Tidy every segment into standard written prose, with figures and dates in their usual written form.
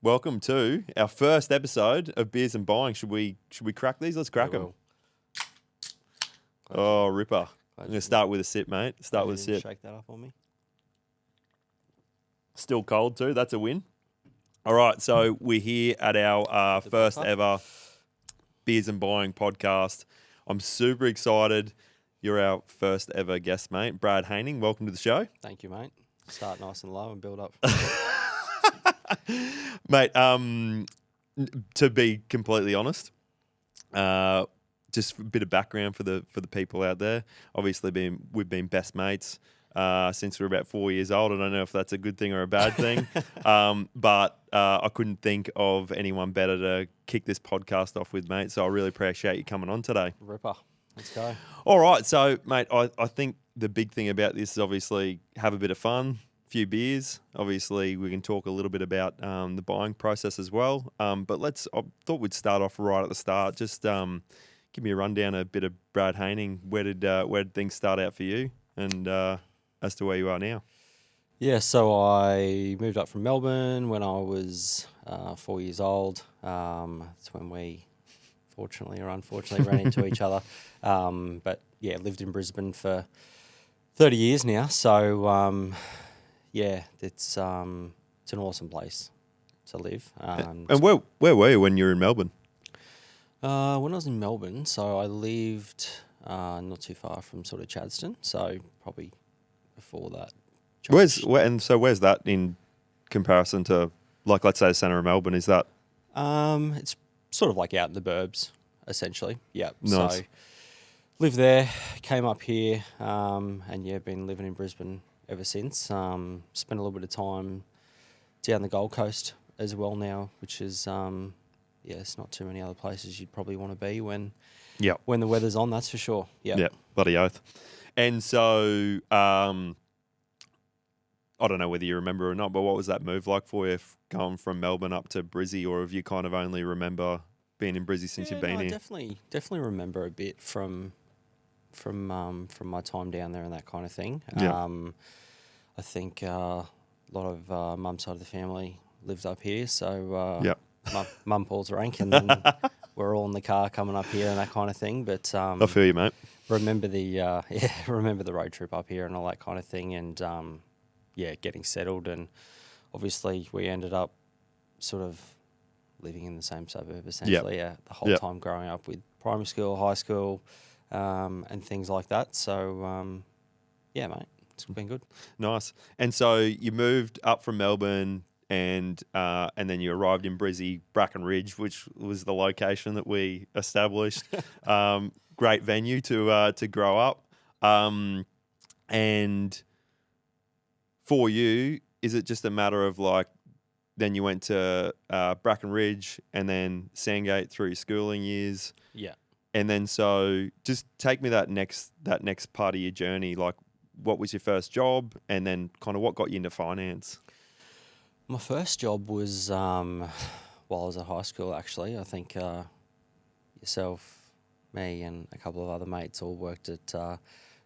welcome to our first episode of Beers and Buying. Should we crack these? Let's crack them. Oh, ripper. I'm going to start with a sip, mate. Start with a sip. Shake that up on me. Still cold too. That's a win. All right, so we're here at our first ever Beers and Buying podcast. I'm super excited. You're our first ever guest, mate. Brad Haining, welcome to the show. Thank you, mate. Start nice and low and build up. Mate, to be completely honest, just a bit of background for the people out there. Obviously, we've been best mates since we were about 4 years old. I don't know if that's a good thing or a bad thing, but I couldn't think of anyone better to kick this podcast off with, mate. So I really appreciate you coming on today. Ripper. Let's go. All right. So, mate, I think the big thing about this is obviously have a bit of fun, few beers. Obviously, we can talk a little bit about the buying process as well. But I thought we'd start off right at the start. Just give me a rundown, a bit of Brad Haining. Where did things start out for you, and as to where you are now? Yeah, so I moved up from Melbourne when I was 4 years old. That's when we, fortunately or unfortunately, ran into each other. But yeah, lived in Brisbane for 30 years now. So yeah, it's an awesome place to live. And where were you when you were in Melbourne? When I was in Melbourne, so I lived not too far from sort of Chadstone, so probably before that. Where's that in comparison to, like, let's say the centre of Melbourne? Is that? It's sort of like out in the burbs, essentially. Yeah. Nice. So lived there, came up here, and yeah, been living in Brisbane ever since. Spent a little bit of time down the Gold Coast as well now, which is it's not too many other places you'd probably want to be when the weather's on. That's for sure. Yeah. Bloody oath. And so I don't know whether you remember or not, but what was that move like for you, going from Melbourne up to Brizzy, or have you kind of only remember being in Brizzy since you've been here? Definitely remember a bit from my time down there and that kind of thing. Yeah. I think a lot of mum's side of the family lived up here, so mum pulls rank, and then we're all in the car coming up here and that kind of thing. But I feel you, mate. Remember the road trip up here and all that kind of thing, and getting settled. And obviously we ended up sort of living in the same suburb essentially the whole time growing up, with primary school, high school, and things like that. So mate, it's been good. Nice. And so you moved up from Melbourne, and then you arrived in Brizzy, Bracken Ridge, which was the location that we established. Great venue to grow up. And for you, is it just a matter of, like, then you went to Bracken Ridge and then Sandgate through your schooling years? Yeah. And then so just take me that next part of your journey. Like, what was your first job, and then kind of what got you into finance? My first job was while I was at high school, actually. I think yourself, me, and a couple of other mates all worked at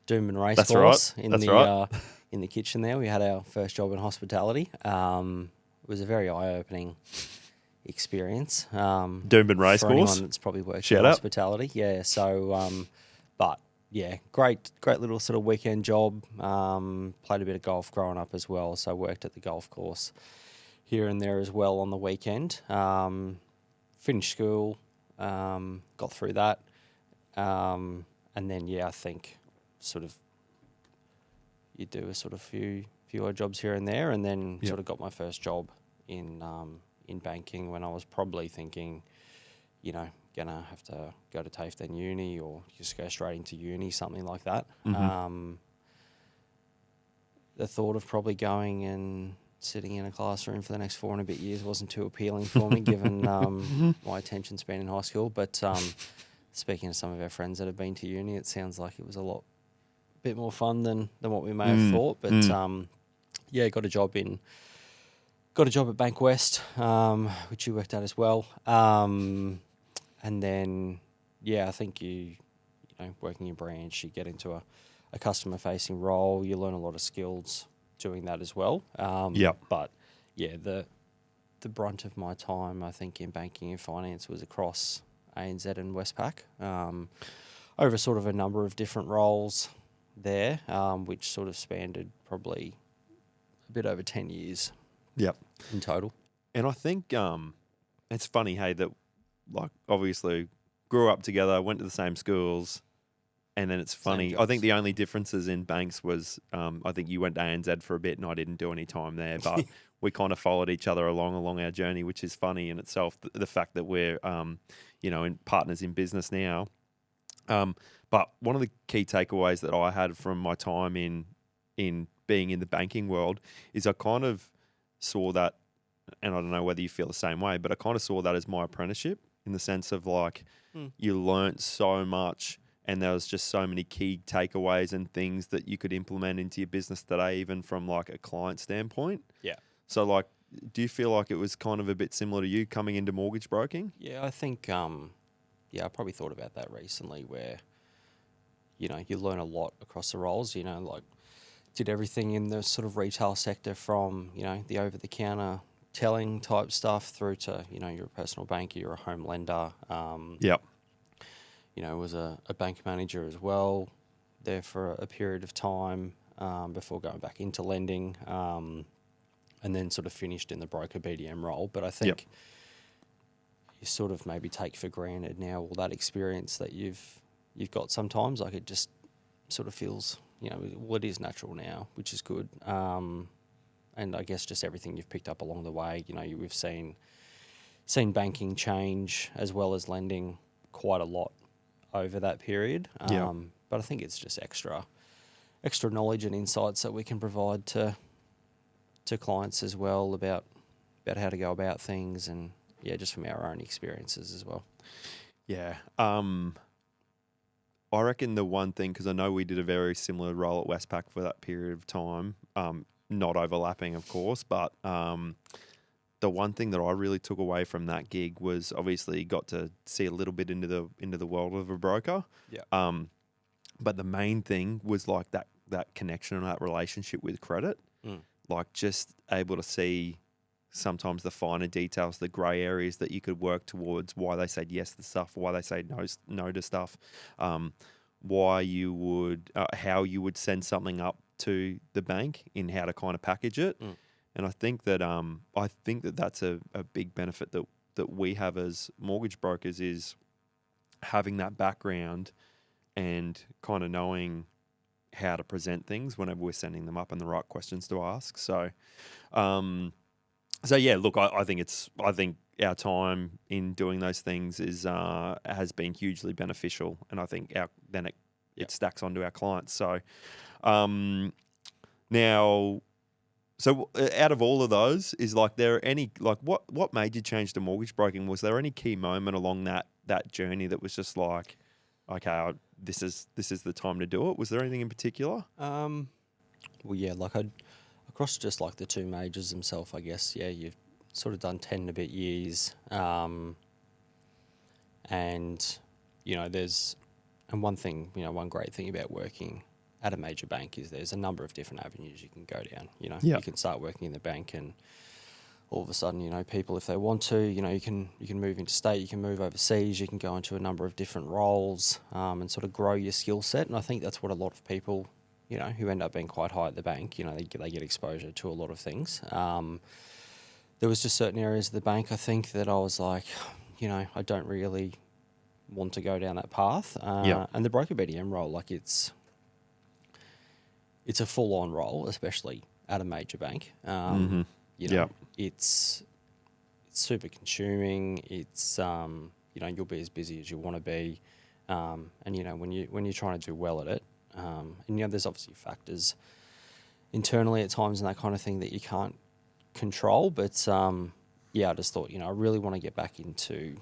Doomben Racecourse. That's right. In the kitchen there. We had our first job in hospitality. It was a very eye-opening experience. Doomben Racecourse. For anyone that's probably worked in hospitality. Yeah, so, but yeah, great little sort of weekend job. Played a bit of golf growing up as well, so worked at the golf course here and there as well on the weekend. Finished school, got through that, and then I think sort of you do a sort of few odd jobs here and there, and then sort of got my first job in banking when I was probably thinking, gonna have to go to TAFE then uni, or just go straight into uni, something like that. Mm-hmm. The thought of probably going and sitting in a classroom for the next 4 and a bit years wasn't too appealing for me, given my attention span in high school. But speaking to some of our friends that have been to uni, it sounds like it was a bit more fun than what we may have thought. But got a job at Bank West, which you worked at as well. And then I think you working in branch, you get into a customer facing role, you learn a lot of skills doing that as well. But the the brunt of my time, I think, in banking and finance was across ANZ and Westpac, over sort of a number of different roles there, which sort of spanned probably a bit over 10 years Yep. in total. And I think it's funny, hey, that like obviously grew up together, went to the same schools, and then it's funny. I think the only differences in banks was I think you went to ANZ for a bit and I didn't do any time there, but we kind of followed each other along our journey, which is funny in itself. The fact that we're in partners in business now. But one of the key takeaways that I had from my time in being in the banking world is I kind of saw that, and I don't know whether you feel the same way, but I kind of saw that as my apprenticeship in the sense of like you learnt so much and there was just so many key takeaways and things that you could implement into your business today, even from like a client standpoint. Yeah. So like, do you feel like it was kind of a bit similar to you coming into mortgage broking? Yeah, I think, I probably thought about that recently where, you learn a lot across the roles, like did everything in the sort of retail sector from, the over-the-counter telling type stuff through to, you're a personal banker, you're a home lender. Yep. Was a bank manager as well there for a period of time before going back into lending, and then sort of finished in the broker BDM role. But I think you sort of maybe take for granted now all that experience that you've got sometimes. Like it just sort of feels, it is natural now, which is good. And I guess just everything you've picked up along the way, we've seen banking change as well as lending quite a lot over that period. But I think it's just extra knowledge and insights that we can provide to clients as well about how to go about things and just from our own experiences as well. Yeah. I reckon the one thing, because I know we did a very similar role at Westpac for that period of time, not overlapping, of course, but the one thing that I really took away from that gig was obviously got to see a little bit into the world of a broker. Yeah. But the main thing was like that connection and that relationship with credit, like just able to see sometimes the finer details, the grey areas that you could work towards, why they said yes to stuff, why they say no to stuff, why you would, how you would send something up to the bank in how to kind of package it. And I think that that's a big benefit that we have as mortgage brokers is having that background and kind of knowing how to present things whenever we're sending them up and the right questions to ask. So, yeah, look, I think our time in doing those things has been hugely beneficial, and I think it stacks onto our clients. So, now. So out of all of those, is like there any like what made you change to mortgage broking? Was there any key moment along that journey that was just like, okay, this is the time to do it? Was there anything in particular? Well, yeah, like across just like the two majors themselves, I guess. Yeah, you've sort of done 10 and a bit years, and one great thing about working at a major bank is there's a number of different avenues you can go down. You can start working in the bank and all of a sudden, people, if they want to, you can move interstate, you can move overseas, you can go into a number of different roles, and sort of grow your skill set. And I think that's what a lot of people, who end up being quite high at the bank, they get exposure to a lot of things. There was just certain areas of the bank, I think, that I was like, I don't really want to go down that path. And the broker BDM role, like it's a full-on role, especially at a major bank. It's super consuming. It's you'll be as busy as you want to be, and when you're trying to do well at it, and there's obviously factors internally at times and that kind of thing that you can't control. But I just thought I really want to get back into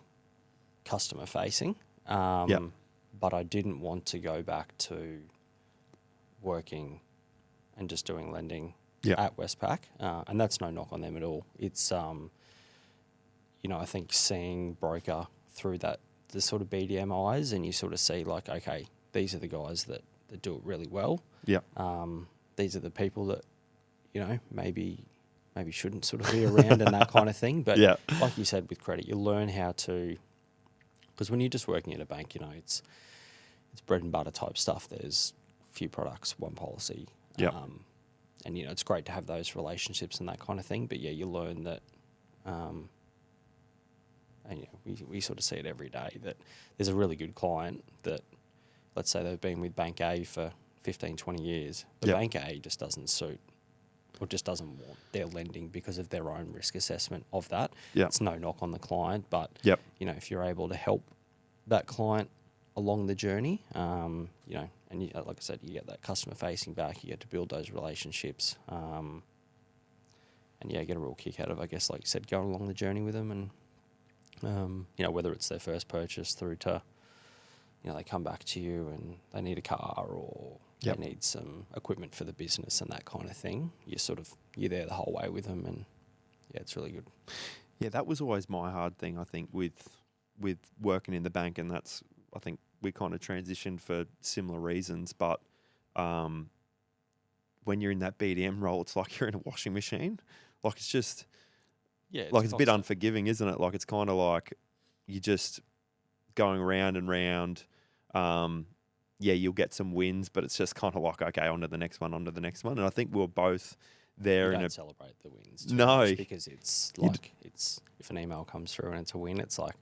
customer facing, but I didn't want to go back to working and just doing lending at Westpac, and that's no knock on them at all. It's I think seeing broker through the sort of BDM eyes, and you sort of see like, okay, these are the guys that do it really well. These are the people that maybe maybe shouldn't sort of be around and that kind of thing. But Yeah. like you said, with credit, you learn how to, because when you're just working at a bank, it's bread and butter type stuff. There's a few products, one policy. Yeah. And, it's great to have those relationships and that kind of thing. But, yeah, you learn that, and, we sort of see it every day, that there's a really good client that, let's say they've been with Bank A for 15, 20 years. The Bank A just doesn't suit or just doesn't want their lending because of their own risk assessment of that. Yep. It's no knock on the client, but, Yep. If you're able to help that client along the journey, and like I said, you get that customer facing back, you get to build those relationships, and get a real kick out of, I guess, like you said, going along the journey with them, and whether it's their first purchase through to, they come back to you and they need a car or Yep. they need some equipment for the business and that kind of thing. You're there the whole way with them, and it's really good. Yeah, that was always my hard thing, I think, with working in the bank, and that's, I think we kind of transitioned for similar reasons, but when you're in that BDM role, it's like you're in a washing machine. Like, it's just, it's a bit unforgiving, isn't it? Like, it's kind of like you're just going round and round. You'll get some wins, but it's just kind of like, okay, on to the next one. And I think we were both there. You don't celebrate the wins too No. much, because it's like, if an email comes through and it's a win, it's like,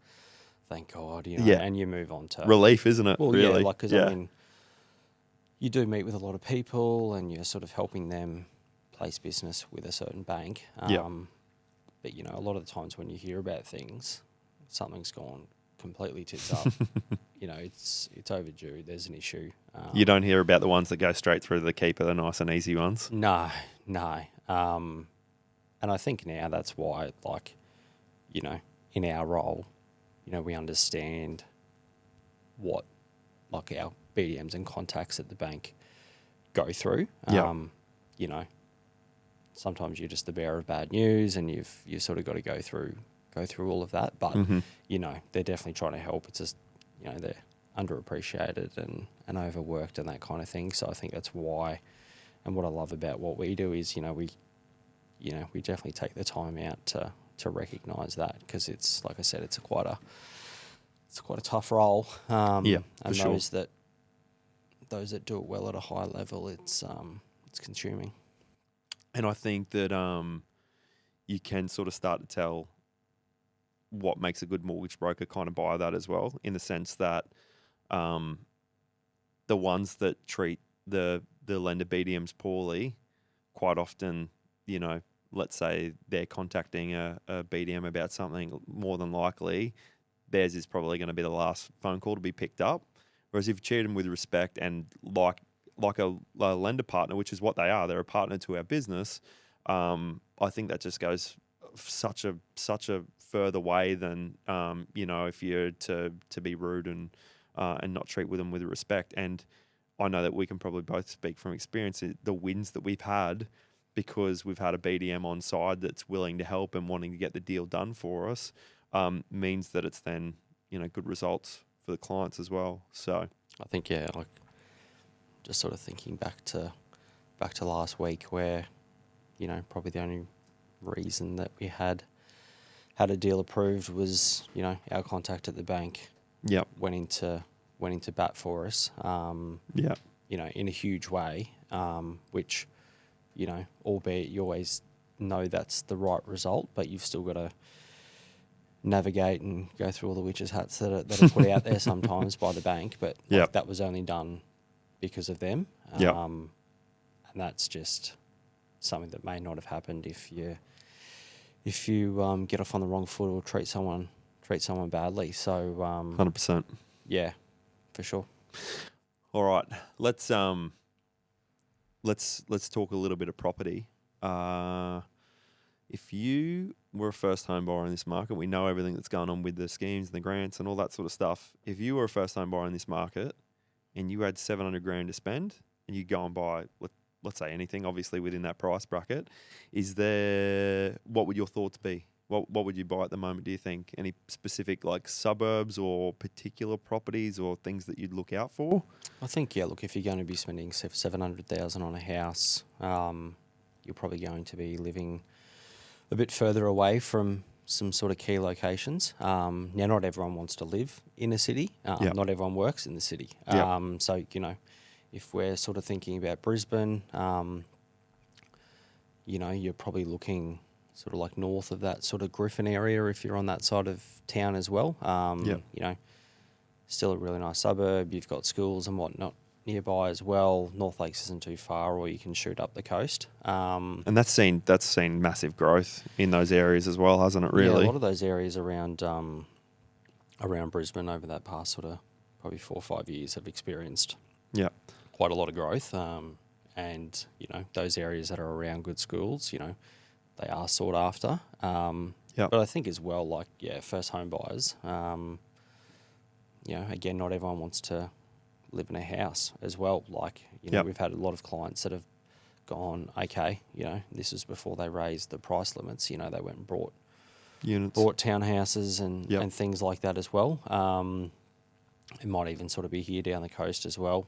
thank God, and you move on to relief, isn't it? Well, really? because you do meet with a lot of people and you're sort of helping them place business with a certain bank. But, a lot of the times when you hear about things, something's gone completely tits up. It's overdue. There's an issue. You don't hear about the ones that go straight through the keeper, the nice and easy ones. No. And I think now that's why, in our role, we understand what, our BDMs and contacts at the bank go through. Sometimes you're just the bearer of bad news, and you've sort of got to go through all of that. But they're definitely trying to help. It's just they're underappreciated and overworked and that kind of thing. So I think that's why. And what I love about what we do is we definitely take the time out to recognise that, because it's, like I said, it's quite a tough role. For and sure. those that do it well at a high level, it's consuming. And I think that you can sort of start to tell what makes a good mortgage broker kind of by that as well, in the sense that the ones that treat the lender BDMs poorly, quite often, let's say they're contacting a BDM about something, more than likely theirs is probably going to be the last phone call to be picked up. Whereas if you treat them with respect and like a lender partner, which is what they are, they're a partner to our business, I think that just goes such a further way than if you're to be rude and not treat them with respect. And I know that we can probably both speak from experience, the wins that we've had because we've had a BDM on side that's willing to help and wanting to get the deal done for us, means that it's then good results for the clients as well. So I think just sort of thinking back to last week, where probably the only reason that we had a deal approved was our contact at the bank went into bat for us, in a huge way, which albeit you always know that's the right result, but you've still got to navigate and go through all the witches' hats that are put out there sometimes by the bank. But that was only done because of them, and that's just something that may not have happened if you get off on the wrong foot or treat someone badly. So 100%. Yeah, for sure. All right, let's talk a little bit of property. If you were a first home buyer in this market, we know everything that's going on with the schemes and the grants and all that sort of stuff. If you were a first home buyer in this market and you had $700,000 to spend and you go and buy, let's say anything, obviously within that price bracket, what would your thoughts be? What would you buy at the moment, do you think? Any specific suburbs or particular properties or things that you'd look out for? I think, look, if you're going to be spending $700,000 on a house, you're probably going to be living a bit further away from some sort of key locations. Now, not everyone wants to live in a city. Yep. Not everyone works in the city. Yep. So, if we're sort of thinking about Brisbane, you're probably looking sort of like north of that sort of Griffin area if you're on that side of town as well. Yep. Still a really nice suburb. You've got schools and whatnot nearby as well. North Lakes isn't too far, or you can shoot up the coast. And that's seen massive growth in those areas as well, hasn't it? Really, yeah, a lot of those areas around Brisbane over that past sort of probably 4 or 5 years have experienced quite a lot of growth. And those areas that are around good schools, they are sought after. But I think as well, first home buyers. Again, not everyone wants to live in a house as well. We've had a lot of clients that have gone, okay, this is before they raised the price limits. They went and bought units, bought townhouses and things like that as well. It might even sort of be here down the coast as well.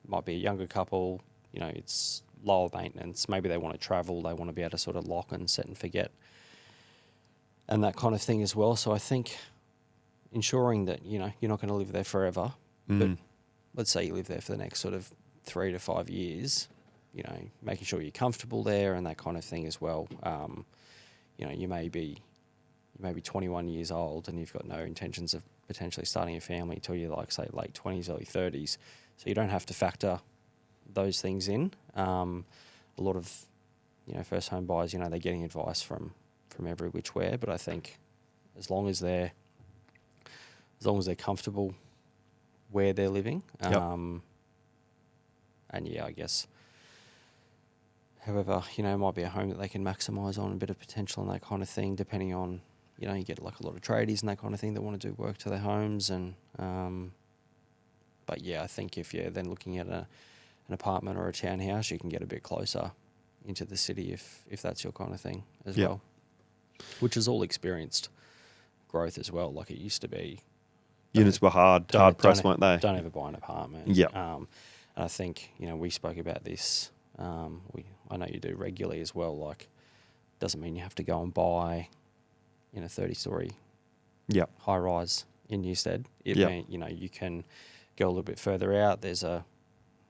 Might be a younger couple. It's lower maintenance. Maybe they want to travel. They want to be able to sort of lock and set and forget, and that kind of thing as well. So I think ensuring that you're not going to live there forever, but let's say you live there for the next sort of 3 to 5 years, making sure you're comfortable there and that kind of thing as well. You may be 21 years old and you've got no intentions of potentially starting a family until you're say late 20s, early 30s. So you don't have to factor those things in. A lot of first home buyers, they're getting advice from every which way, but I think as long as they're comfortable where they're living, and I guess, however, it might be a home that they can maximise on a bit of potential and that kind of thing, depending on, you get a lot of tradies and that kind of thing that want to do work to their homes. And but I think if you're then looking at an apartment or a townhouse, you can get a bit closer into the city if that's your kind of thing as well, which has all experienced growth as well. Like it used to be, units were hard pressed, weren't they? Don't ever buy an apartment. Yeah. And I think we spoke about this. I know you do regularly as well. Doesn't mean you have to go and buy 30-story high rise in Newstead. It mean, you can go a little bit further out. There's a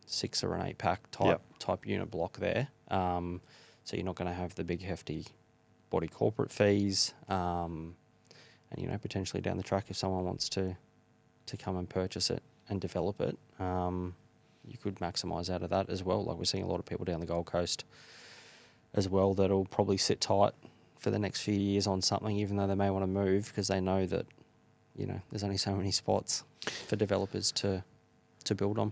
6 or an 8 pack type unit block there. So you're not going to have the big hefty body corporate fees. And potentially down the track, if someone wants to come and purchase it and develop it, you could maximise out of that as well. We're seeing a lot of people down the Gold Coast as well that'll probably sit tight for the next few years on something, even though they may want to move because they know that there's only so many spots for developers to build on.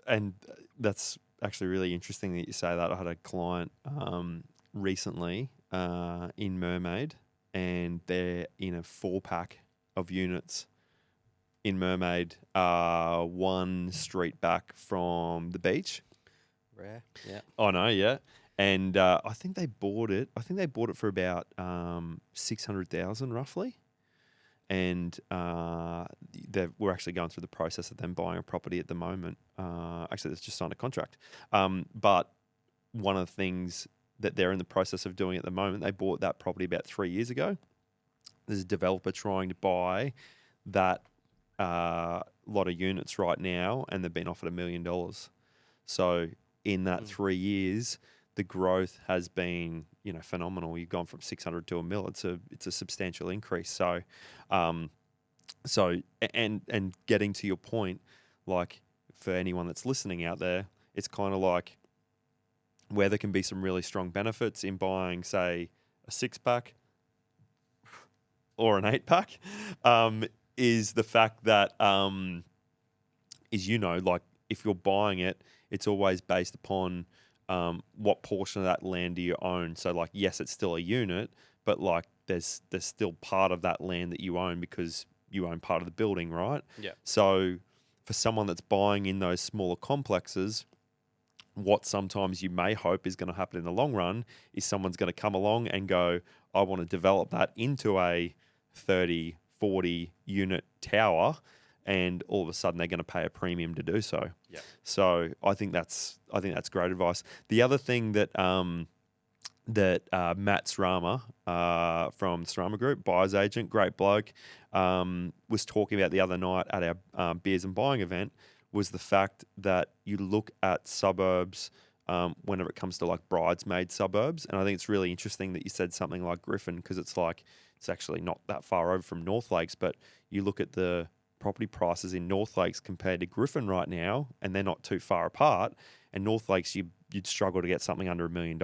And that's actually really interesting that you say that. I had a client recently in Mermaid, and they're in a 4-pack of units in Mermaid, 1 street back from the beach. Rare, yeah. I know, yeah. And I think they bought it. For about 600,000 roughly. And we're actually going through the process of them buying a property at the moment. Actually, they've just signed a contract. But one of the things that they're in the process of doing at the moment, they bought that property about 3 years ago. There's a developer trying to buy that lot of units right now, and they've been offered $1 million. So in that 3 years, the growth has been, phenomenal. You've gone from 600 to $1 million. It's a substantial increase. So, and getting to your point, for anyone that's listening out there, it's kind of like where there can be some really strong benefits in buying, say, a 6-pack or an 8-pack, is the fact that, if you're buying it, it's always based upon what portion of that land do you own. So, yes, it's still a unit, but there's still part of that land that you own because you own part of the building, right? Yeah. So, for someone that's buying in those smaller complexes, what sometimes you may hope is going to happen in the long run is someone's going to come along and go, I want to develop that into a 30, 40 unit tower, and all of a sudden they're going to pay a premium to do so. Yeah. So I think that's great advice. The other thing that that Matt Srama from Srama Group, buyer's agent, great bloke, was talking about the other night at our beers and buying event, was the fact that you look at suburbs whenever it comes to like bridesmaid suburbs. And I think it's really interesting that you said something like Griffin, because it's like, it's actually not that far over from North Lakes, but you look at the property prices in North Lakes compared to Griffin right now, and they're not too far apart. And North Lakes, you'd struggle to get something under $1 million.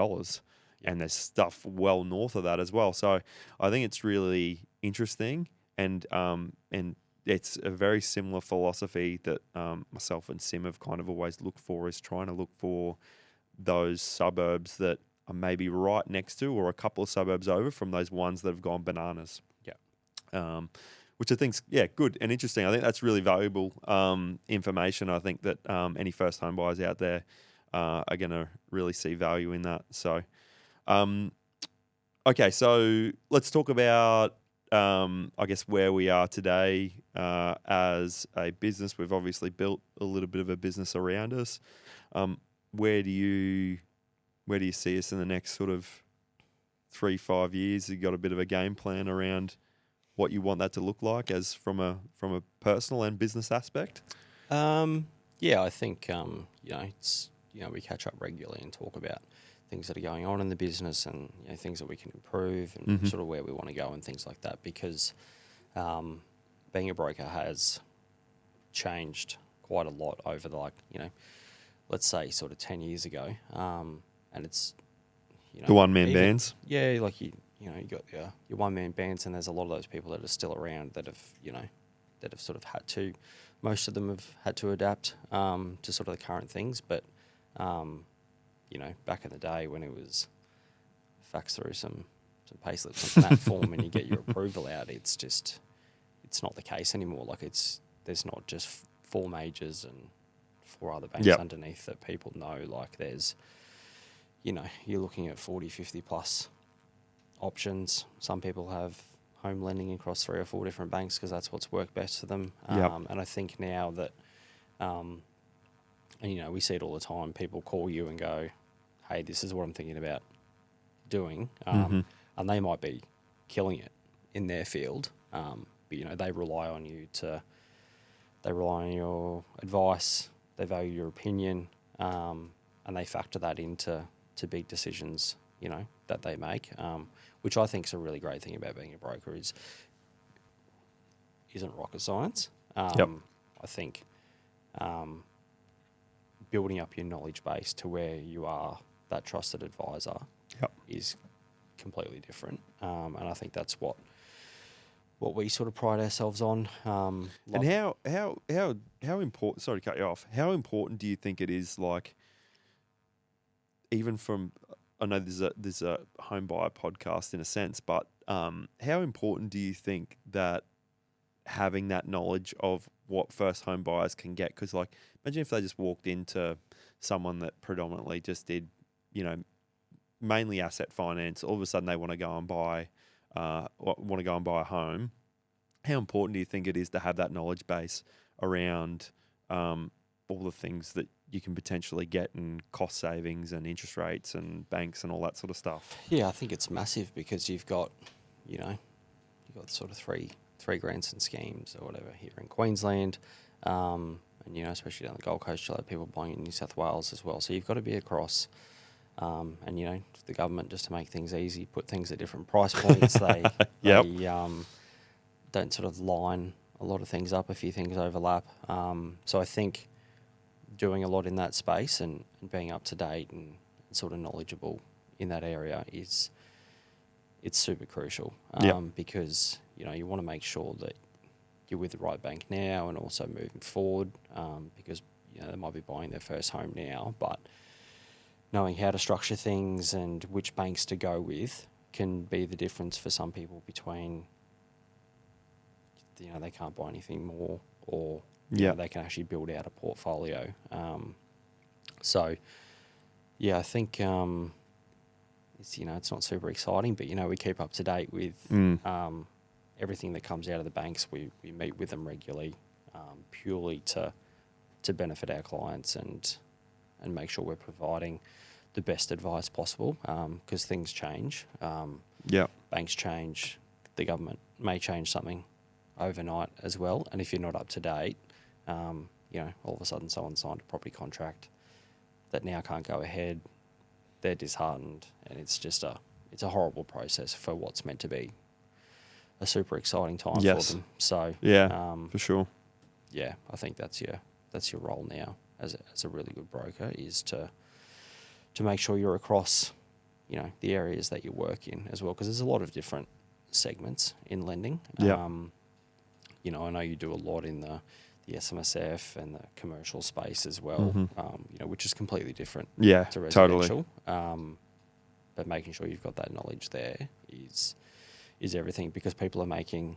And there's stuff well north of that as well. So I think it's really interesting, and it's a very similar philosophy that myself and Sim have kind of always looked for, is trying to look for those suburbs that are maybe right next to or a couple of suburbs over from those ones that have gone bananas. Yeah. Which I think's, good and interesting. I think that's really valuable information. I think that any first home buyers out there are going to really see value in that. So, okay, so let's talk about, I guess, where we are today as a business. We've obviously built a little bit of a business around us. Where do you see us in the next sort of 3-5 years? You got a bit of a game plan around what you want that to look like, as from a personal and business aspect? Yeah, I think it's we catch up regularly and talk about things that are going on in the business, and things that we can improve, and sort of where we want to go and things like that. Because being a broker has changed quite a lot over the let's say sort of 10 years ago, and it's the one-man bands. Yeah, like you got your one-man bands, and there's a lot of those people that are still around that have sort of had to. Most of them have had to adapt to sort of the current things, but back in the day when it was fax through some payslips on that form and you get your approval out, it's not the case anymore. Like there's not just 4 majors and 4 other banks underneath that people know. Like there's, you're looking at 40, 50 plus options. Some people have home lending across 3 or 4 different banks because that's what's worked best for them. And I think now that, and we see it all the time, people call you and go, hey, this is what I'm thinking about doing. And they might be killing it in their field. But, they rely on you they rely on your advice, they value your opinion, and they factor that into big decisions, that they make, which I think is a really great thing about being a broker isn't rocket science. I think building up your knowledge base to where you are that trusted advisor is completely different. And I think that's what we sort of pride ourselves on. And how important? Sorry to cut you off. How important do you think it is? Like, even from, I know there's a home buyer podcast in a sense, but how important do you think that having that knowledge of what first home buyers can get? Because like, imagine if they just walked into someone that predominantly just did, mainly asset finance. All of a sudden, they want to go and buy a home. How important do you think it is to have that knowledge base around all the things that you can potentially get in cost savings and interest rates and banks and all that sort of stuff? Yeah, I think it's massive because you've got sort of three grandson schemes or whatever here in Queensland, and especially down the Gold Coast, you'll have people buying in New South Wales as well. So you've got to be across. And the government, just to make things easy, put things at different price points. They don't sort of line a lot of things up. A few things overlap. So I think doing a lot in that space and being up to date and sort of knowledgeable in that area it's super crucial. Because you want to make sure that you're with the right bank now and also moving forward. Because they might be buying their first home now, but knowing how to structure things and which banks to go with can be the difference for some people between, they can't buy anything more or they can actually build out a portfolio. So, I think it's not super exciting, but, we keep up to date with everything that comes out of the banks. We meet with them regularly, purely to benefit our clients and make sure we're providing the best advice possible, because things change. Banks change. The government may change something overnight as well. And if you're not up to date, all of a sudden someone signed a property contract that now can't go ahead. They're disheartened, and it's just it's a horrible process for what's meant to be a super exciting time for them. So for sure. Yeah, I think that's your role now as a really good broker, is to make sure you're across, the areas that you work in as well, because there's a lot of different segments in lending. I know you do a lot in the SMSF and the commercial space as well, which is completely different to residential. Totally. But making sure you've got that knowledge there is everything, because people are making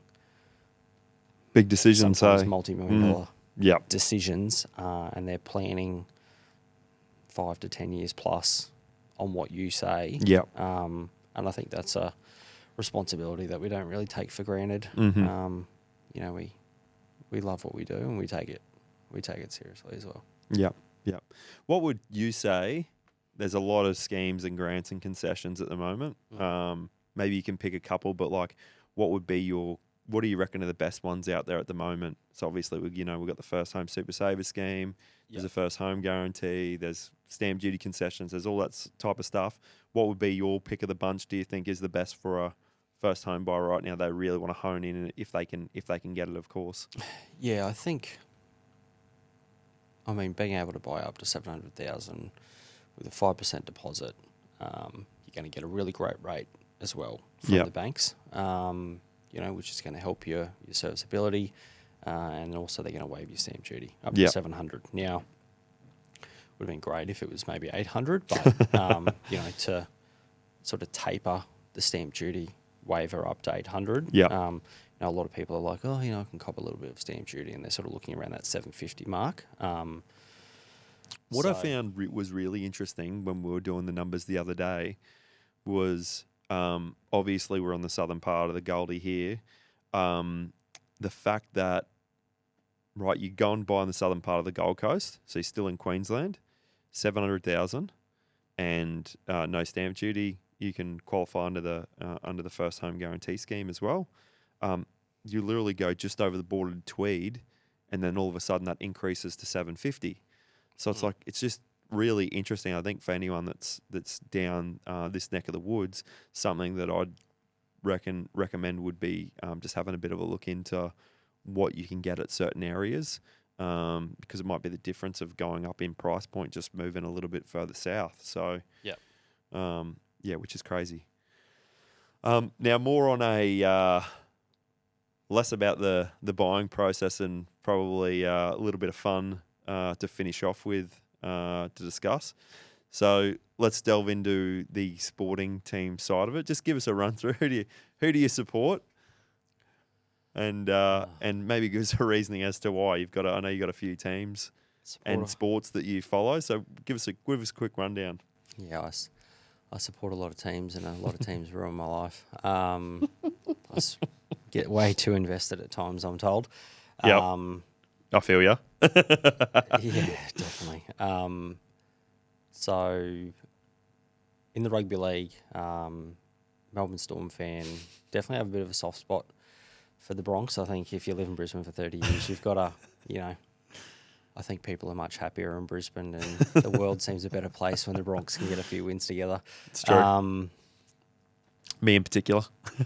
big decisions, sometimes multi-million dollar decisions, and they're planning 5 to 10 years plus on what you say. And I think that's a responsibility that we don't really take for granted. We love what we do, and we take it seriously as well. What would you say? There's a lot of schemes and grants and concessions at the moment. Maybe you can pick a couple, but what do you reckon are the best ones out there at the moment? So obviously, we've got the First Home Super Saver scheme. There's a First Home Guarantee. There's stamp duty concessions. There's all that type of stuff. What would be your pick of the bunch? Do you think is the best for a first home buyer right now? They really want to hone in if they can get it, of course. Yeah, I think. Being able to buy up to $700,000 with a 5% deposit, you're going to get a really great rate as well from the banks. Which is going to help your serviceability, and also they're going to waive your stamp duty up to $700. Now, would have been great if it was maybe $800, but to sort of taper the stamp duty waiver up to $800. A lot of people are like, I can cop a little bit of stamp duty, and they're sort of looking around that $750 mark. What I found was really interesting when we were doing the numbers the other day was, obviously we're on the southern part of the Goldie here. The fact that, you go and buy on the southern part of the Gold Coast, so you're still in Queensland, $700,000 and no stamp duty. You can qualify under the First Home Guarantee scheme as well. You literally go just over the border to Tweed, and then all of a sudden that increases to $750. So it's just really interesting. I think for anyone that's down this neck of the woods, something that I'd recommend would be just having a bit of a look into what you can get at certain areas, because it might be the difference of going up in price point, just moving a little bit further south. So which is crazy. Now more on a less about the buying process and probably a little bit of fun to finish off with, to discuss. So let's delve into the sporting team side of it. Just give us a run through. Who do you support? And maybe give us a reasoning as to why. I know you've got a few teams and sports that you follow. So give us a quick rundown. Yeah, I support a lot of teams, and a lot of teams ruin my life. I get way too invested at times, I'm told. I feel ya. Yeah, definitely. So in the rugby league, Melbourne Storm fan, definitely have a bit of a soft spot for the Bronx. I think if you live in Brisbane for 30 years, you've got I think people are much happier in Brisbane, and the world seems a better place when the Bronx can get a few wins together. It's true. Me in particular.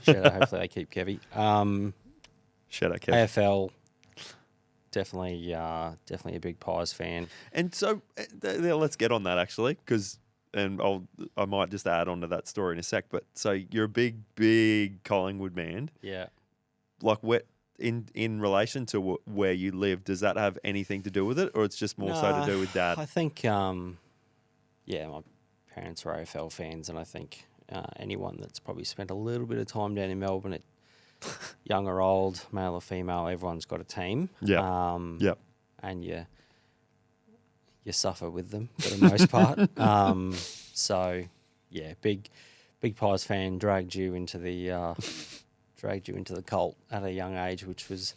Hopefully they keep Kevy. Shout out Kev. AFL, definitely a big Pies fan. And so let's get on that actually, I might just add on to that story in a sec. But so you're a big Collingwood man. Yeah. Like in relation to where you live, does that have anything to do with it, or it's just more so to do with Dad? I think, my parents are AFL fans, and I think anyone that's probably spent a little bit of time down in Melbourne, young or old, male or female, everyone's got a team. And you suffer with them for the most part. So yeah, big Pies fan, dragged you into the cult at a young age, which was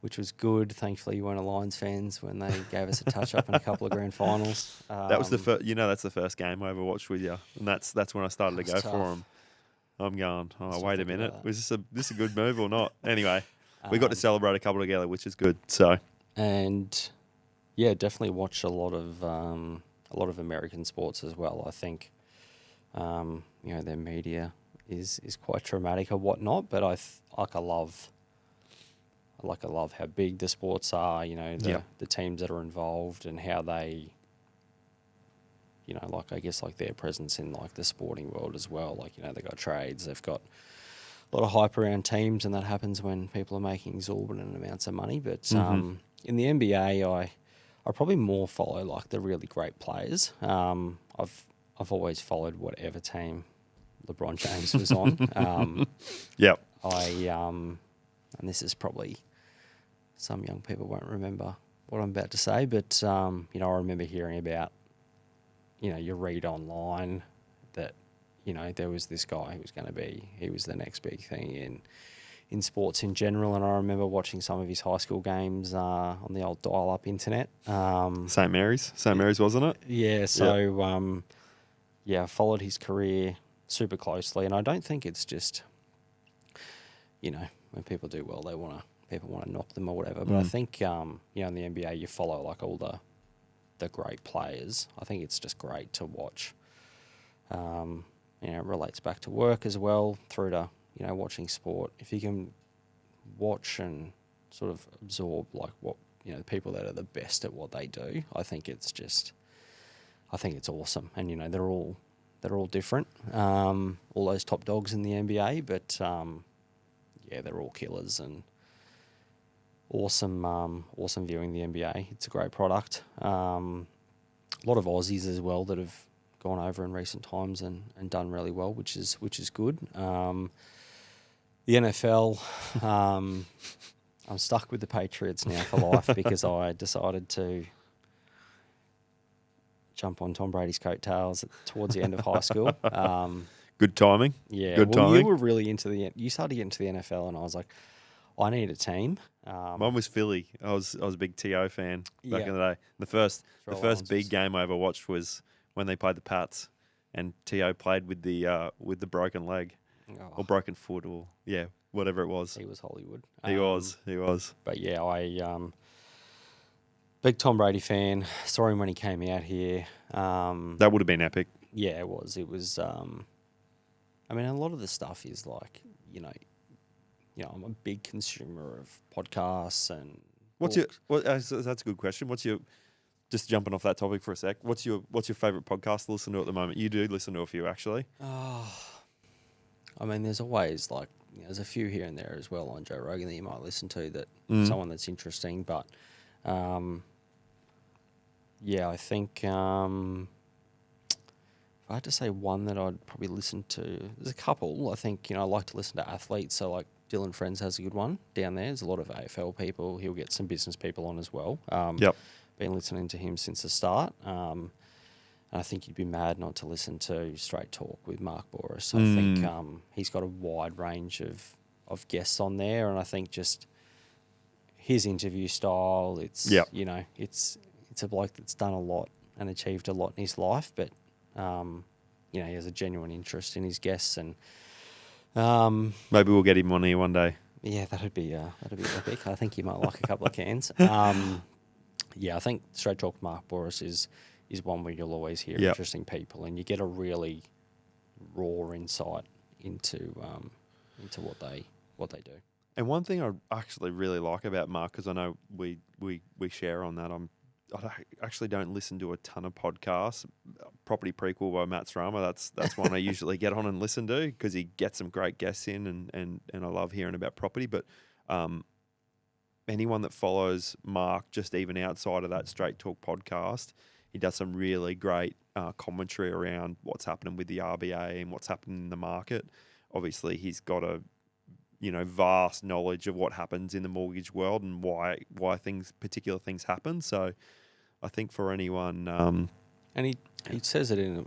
which was good. Thankfully, you weren't a Lions fans when they gave us a touch-up in a couple of grand finals. That was the first. That's the first game I ever watched with you, and that's when I started to go tough. for them. I'm going. Oh, wait a minute. That. Was this a good move or not? Anyway, we got to celebrate a couple together, which is good. So, and yeah, definitely watch a lot of American sports as well. I think, their media is quite traumatic or whatnot, but I love how big the sports are. The teams that are involved and how they, I guess their presence in the sporting world as well. They've got trades, they've got a lot of hype around teams, and that happens when people are making exorbitant amounts of money. But in the NBA, I probably more follow the really great players. I've always followed whatever team LeBron James was on. Yep. And this is probably some young people won't remember what I'm about to say, but I remember hearing about, you read online that, there was this guy who was going to be, he was the next big thing in sports in general. And I remember watching some of his high school games on the old dial-up internet. St. Mary's, wasn't it? Yeah. So, I followed his career super closely, and I don't think it's just, when people do well, people want to knock them or whatever. But I think, in the NBA, you follow all the great players. I think it's just great to watch. It relates back to work as well through to, watching sport. If you can watch and sort of absorb what, the people that are the best at what they do, I think it's awesome. And, they're all different. All those top dogs in the NBA, but they're all killers and awesome viewing the NBA. It's a great product. A lot of Aussies as well that have gone over in recent times and done really well, which is good. The NFL, I'm stuck with the Patriots now for life because I decided to jump on Tom Brady's coattails towards the end of high school. Good timing. Yeah. Good timing. You were really you started getting to the NFL, and I was like, I need a team. Mine was Philly. I was a big T.O. fan back in the day. The first big game I ever watched was when they played the Pats, and T.O. played with the broken leg or broken foot or whatever it was. He was Hollywood. He was. But yeah, I big Tom Brady fan. Saw him when he came out here. That would have been epic. Yeah, it was. It was. A lot of the stuff is I'm a big consumer of podcasts and. That's a good question. Just jumping off that topic for a sec? What's your favourite podcast to listen to at the moment? You do listen to a few, actually. There's always there's a few here and there as well on Joe Rogan that you might listen to that someone that's interesting. But I think if I had to say one that I'd probably listen to, there's a couple. I think I like to listen to athletes. So Dylan Friends has a good one down there. There's a lot of AFL people. He'll get some business people on as well. Yep. Been listening to him since the start. And I think you'd be mad not to listen to Straight Talk with Mark Boris. I think he's got a wide range of guests on there, and I think just his interview style, it's a bloke that's done a lot and achieved a lot in his life, but he has a genuine interest in his guests, and maybe we'll get him on here one day. Yeah, that'd be epic. I think you might like a couple of cans. I think Straight Talk with Mark Boris is one where you'll always hear interesting people, and you get a really raw insight into what they do. And one thing I actually really like about Mark, because I know we share on that, I actually don't listen to a ton of podcasts. Property Prequel by Matt Strama, that's one I usually get on and listen to because he gets some great guests in, and I love hearing about property. But anyone that follows Mark, just even outside of that Straight Talk podcast, he does some really great commentary around what's happening with the RBA and what's happening in the market. Obviously, he's got a vast knowledge of what happens in the mortgage world and why particular things happen. So I think for anyone, and he says it in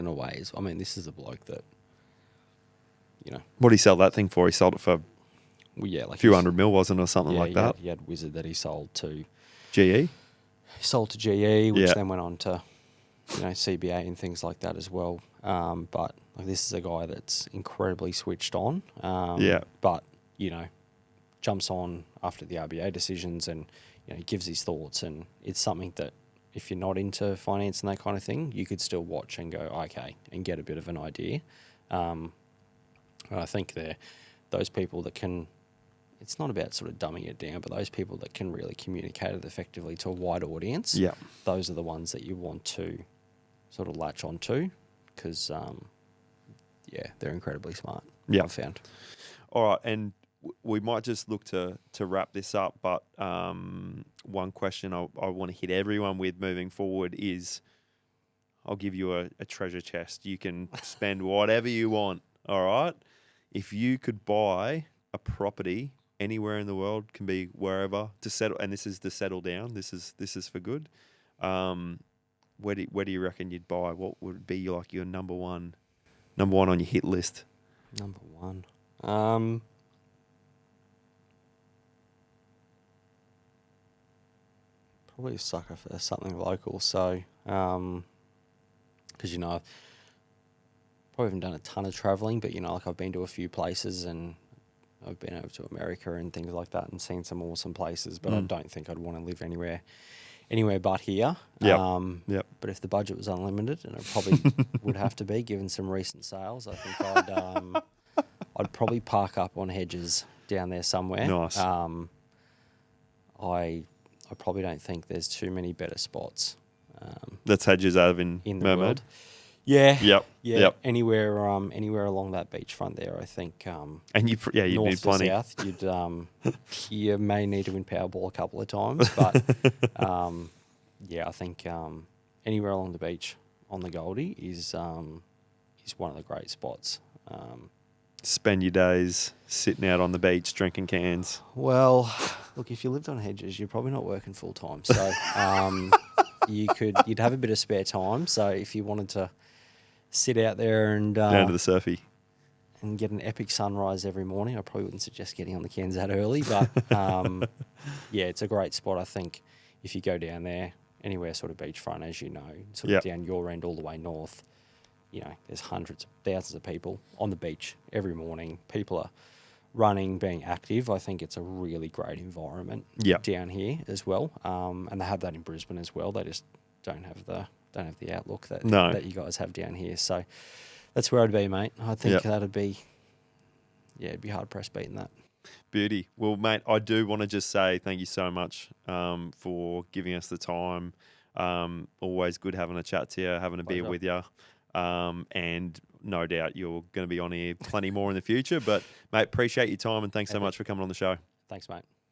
a way. This is a bloke that, what did he sell that thing for? He sold it for Well, yeah, like a few $100 million, wasn't it, or something like that? He had Wizard that he sold to GE. He sold to GE, which Yeah. then went on to, CBA and things like that as well. But like, this is a guy that's incredibly switched on. But jumps on after the RBA decisions and gives his thoughts, and it's something that if you're not into finance and that kind of thing, you could still watch and go okay and get a bit of an idea. And I think they're those people that can. It's not about sort of dumbing it down, but those people that can really communicate it effectively to a wide audience, those are the ones that you want to sort of latch onto because, they're incredibly smart. Yeah, I've found. All right, and we might just look to wrap this up, but one question I want to hit everyone with moving forward is I'll give you a treasure chest. You can spend whatever you want, all right? If you could buy a property anywhere in the world, can be wherever, to settle, and this is to settle down, this is for good, where do you reckon you'd buy? What would be like your number one on your hit list? Number one. Probably a sucker for something local. So, because probably haven't done a ton of traveling, but like I've been to a few places and I've been over to America and things like that and seen some awesome places. But I don't think I'd want to live anywhere but here. Yep. But if the budget was unlimited, and it probably would have to be given some recent sales, I think I'd probably park up on Hedges down there somewhere. Nice. I probably don't think there's too many better spots. That's Hedges over in the Mermaid. world. Yeah. Yep. Anywhere along that beachfront there, I think. And you need north plenty. to south, you may need to win Powerball a couple of times, but I think anywhere along the beach on the Goldie is one of the great spots. Spend your days sitting out on the beach drinking cans. Well, look, if you lived on Hedges, you're probably not working full time, so you'd have a bit of spare time. So if you wanted to sit out there and down to the surfy and get an epic sunrise every morning, I probably wouldn't suggest getting on the cans that early, but it's a great spot. I think if you go down there, anywhere sort of beachfront, as you know, sort of down your end all the way north, there's hundreds of thousands of people on the beach every morning. People are running, being active. I think it's a really great environment down here as well. And they have that in Brisbane as well. They just don't have the outlook that you guys have down here. So that's where I'd be, mate. I think that'd be, it'd be hard pressed beating that. Beauty. Well, mate, I do want to just say thank you so much for giving us the time. Always good having a chat to you, having a beer with you. And no doubt you're going to be on here plenty more in the future. But, mate, appreciate your time and thanks so much for coming on the show. Thanks, mate.